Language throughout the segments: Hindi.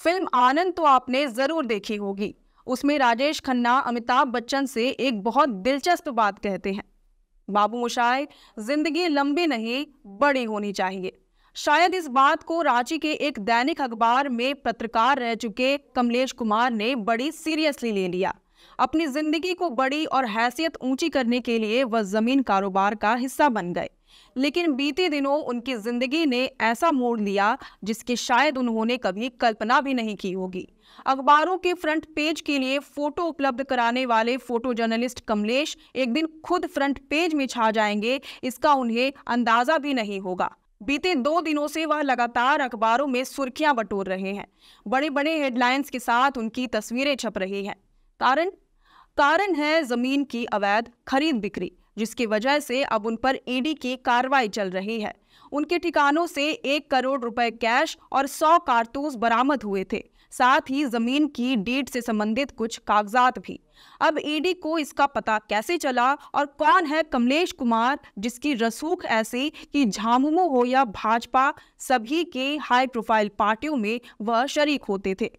फिल्म आनंद तो आपने जरूर देखी होगी। उसमें राजेश खन्ना अमिताभ बच्चन से एक बहुत दिलचस्प बात कहते हैं, बाबू मोशाय, जिंदगी लंबी नहीं बड़ी होनी चाहिए। शायद इस बात को रांची के एक दैनिक अखबार में पत्रकार रह चुके कमलेश कुमार ने बड़ी सीरियसली ले लिया। अपनी जिंदगी को बड़ी और हैसियत ऊंची करने के लिए वह जमीन कारोबार का हिस्सा बन गए। लेकिन बीते दिनों उनकी जिंदगी ने ऐसा मोड़ लिया जिसकी शायद उन्होंने कभी कल्पना भी नहीं की होगी। अखबारों के फ्रंट पेज के लिए फोटो उपलब्ध कराने वाले फोटो जर्नलिस्ट कमलेश एक दिन खुद फ्रंट पेज में छा जाएंगे, इसका उन्हें अंदाजा भी नहीं होगा। बीते 2 दिनों से वह लगातार अखबारों में सुर्खियां बटोर रहे हैं। बड़े बड़े हेडलाइंस के साथ उनकी तस्वीरें छप रही हैं। कारण है जमीन की अवैध खरीद बिक्री, जिसकी वजह से अब उन पर ईडी की कार्रवाई चल रही है। उनके ठिकानों से 1 करोड़ रुपए कैश और 100 कारतूस बरामद हुए थे, साथ ही जमीन की डीड से संबंधित कुछ कागजात भी। अब ईडी को इसका पता कैसे चला और कौन है कमलेश कुमार, जिसकी रसूख ऐसी कि झामुमो हो या भाजपा, सभी के हाई प्रोफाइल पार्टियों में वह शरीक होते थे।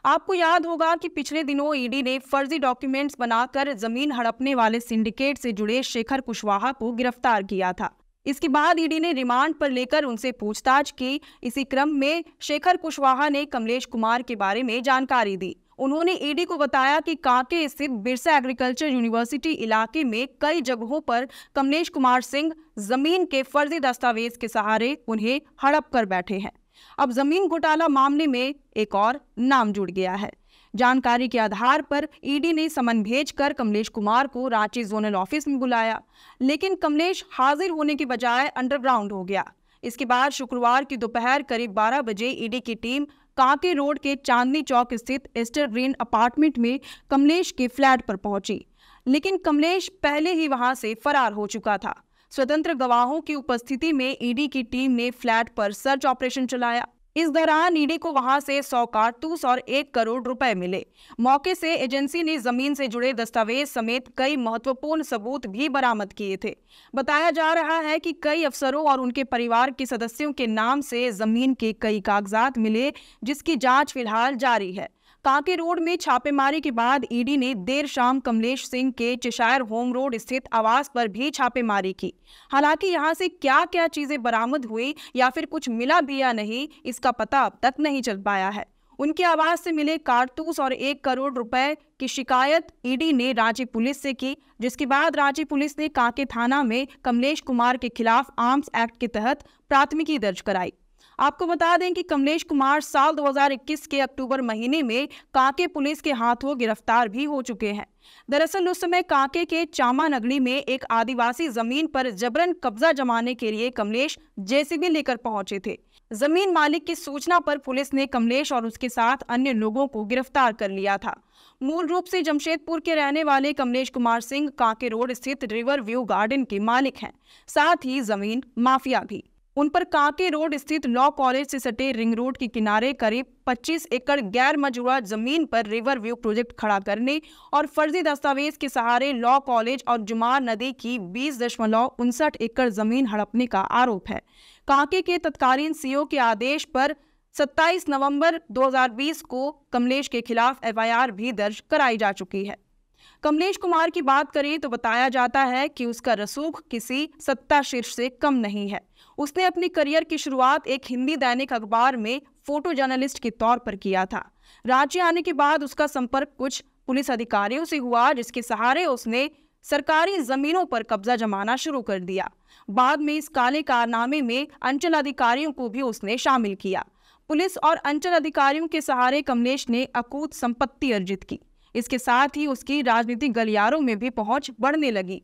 आपको याद होगा कि पिछले दिनों ईडी ने फर्जी डॉक्यूमेंट्स बनाकर जमीन हड़पने वाले सिंडिकेट से जुड़े शेखर कुशवाहा को गिरफ्तार किया था। इसके बाद ईडी ने रिमांड पर लेकर उनसे पूछताछ की। इसी क्रम में शेखर कुशवाहा ने कमलेश कुमार के बारे में जानकारी दी। उन्होंने ईडी को बताया कि कांके स्थित बिरसा एग्रीकल्चर यूनिवर्सिटी इलाके में कई जगहों पर कमलेश कुमार सिंह जमीन के फर्जी दस्तावेज के सहारे उन्हें हड़प कर बैठे हैं। अब जमीन घोटाला मामले में एक और नाम जुड़ गया है। जानकारी के आधार पर ईडी ने समन भेजकर कमलेश कुमार को रांची जोनल ऑफिस में बुलाया, लेकिन कमलेश हाजिर होने के बजाय अंडरग्राउंड हो गया। इसके बाद शुक्रवार की दोपहर करीब 12 बजे ईडी की टीम कांके रोड के चांदनी चौक स्थित एस्टर ग्रीन अपार्टमेंट में कमलेश के फ्लैट पर पहुंची, लेकिन कमलेश पहले ही वहां से फरार हो चुका था। स्वतंत्र गवाहों की उपस्थिति में ईडी की टीम ने फ्लैट पर सर्च ऑपरेशन चलाया। इस दौरान ईडी को वहां से 100 कारतूस और 1 करोड़ रुपए मिले। मौके से एजेंसी ने जमीन से जुड़े दस्तावेज समेत कई महत्वपूर्ण सबूत भी बरामद किए थे। बताया जा रहा है कि कई अफसरों और उनके परिवार के सदस्यों के नाम से जमीन के कई कागजात मिले, जिसकी जांच फिलहाल जारी है। कांके रोड में छापेमारी के बाद ईडी ने देर शाम कमलेश सिंह के चेशायर होम रोड स्थित आवास पर भी छापेमारी की। हालांकि यहां से क्या क्या चीजें बरामद हुई या फिर कुछ मिला भी या नहीं, इसका पता अब तक नहीं चल पाया है। उनके आवास से मिले कारतूस और 1 करोड़ रुपए की शिकायत ईडी ने रांची पुलिस से की, जिसके बाद रांची पुलिस ने कांके थाना में कमलेश कुमार के खिलाफ आर्म्स एक्ट के तहत प्राथमिकी दर्ज कराई। आपको बता दें कि कमलेश कुमार साल 2021 के अक्टूबर महीने में कांके पुलिस के हाथों गिरफ्तार भी हो चुके हैं। दरअसल उस समय कांके के चामा नगरी में एक आदिवासी जमीन पर जबरन कब्जा जमाने के लिए कमलेश जेसीबी लेकर पहुंचे थे। जमीन मालिक की सूचना पर पुलिस ने कमलेश और उसके साथ अन्य लोगों को गिरफ्तार कर लिया था। मूल रूप से जमशेदपुर के रहने वाले कमलेश कुमार सिंह कांके रोड स्थित रिवर व्यू गार्डन के मालिक हैं, साथ ही जमीन माफिया भी। उन पर कांके रोड स्थित लॉ कॉलेज से सटे रिंग रोड के किनारे करीब 25 एकड़ गैर मजरूआ जमीन पर रिवर व्यू प्रोजेक्ट खड़ा करने और फर्जी दस्तावेज के सहारे लॉ कॉलेज और जुमार नदी की 20.59 एकड़ जमीन हड़पने का आरोप है। कांके के तत्कालीन सीओ के आदेश पर 27 नवंबर 2020 को कमलेश के खिलाफ एफआईआर भी दर्ज कराई जा चुकी है। कमलेश कुमार की बात करें तो बताया जाता है कि उसका रसूख किसी सत्ता शीर्ष से कम नहीं है। उसने अपनी करियर की शुरुआत एक हिंदी दैनिक अखबार में फोटो जर्नलिस्ट के तौर पर किया था। रांची आने के बाद उसका संपर्क कुछ पुलिस अधिकारियों से हुआ, जिसके सहारे उसने सरकारी जमीनों पर कब्जा जमाना शुरू कर दिया। बाद में इस काले कारनामे में अंचल अधिकारियों को भी उसने शामिल किया। पुलिस और अंचल अधिकारियों के सहारे कमलेश ने अकूत संपत्ति अर्जित की। इसके साथ ही उसकी राजनीतिक गलियारों में भी पहुंच बढ़ने लगी।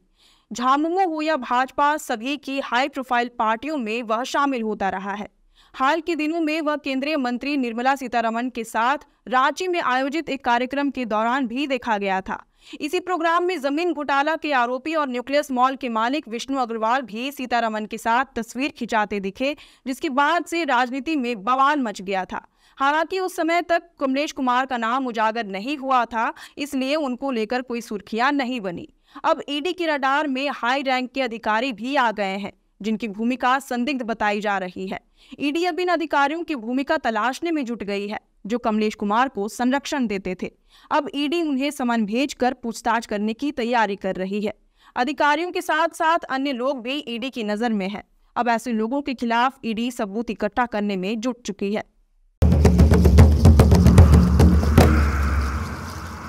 झामुमो हो या भाजपा, सभी की हाई प्रोफाइल पार्टियों में वह शामिल होता रहा है। हाल के दिनों में वह केंद्रीय मंत्री निर्मला सीतारमण के साथ रांची में आयोजित एक कार्यक्रम के दौरान भी देखा गया था। इसी प्रोग्राम में जमीन घोटाला के आरोपी और न्यूक्लियस मॉल के मालिक विष्णु अग्रवाल भी सीतारमण के साथ तस्वीर खिंचाते दिखे, जिसके बाद से राजनीति में बवाल मच गया था। हालांकि उस समय तक कमलेश कुमार का नाम उजागर नहीं हुआ था, इसलिए उनको लेकर कोई सुर्खियां नहीं बनी। अब ईडी की रडार में हाई रैंक के अधिकारी भी आ गए हैं, जिनकी भूमिका संदिग्ध बताई जा रही है। ईडी अब इन अधिकारियों की भूमिका तलाशने में जुट गई है। जो कमलेश कुमार को संरक्षण देते थे। अब ईडी उन्हें समन भेजकर पूछताछ करने की तैयारी कर रही है। अधिकारियों के साथ साथ अन्य लोग भी ईडी की नजर में हैं। अब ऐसे लोगों के खिलाफ ईडी सबूत इकट्ठा करने में जुट चुकी है।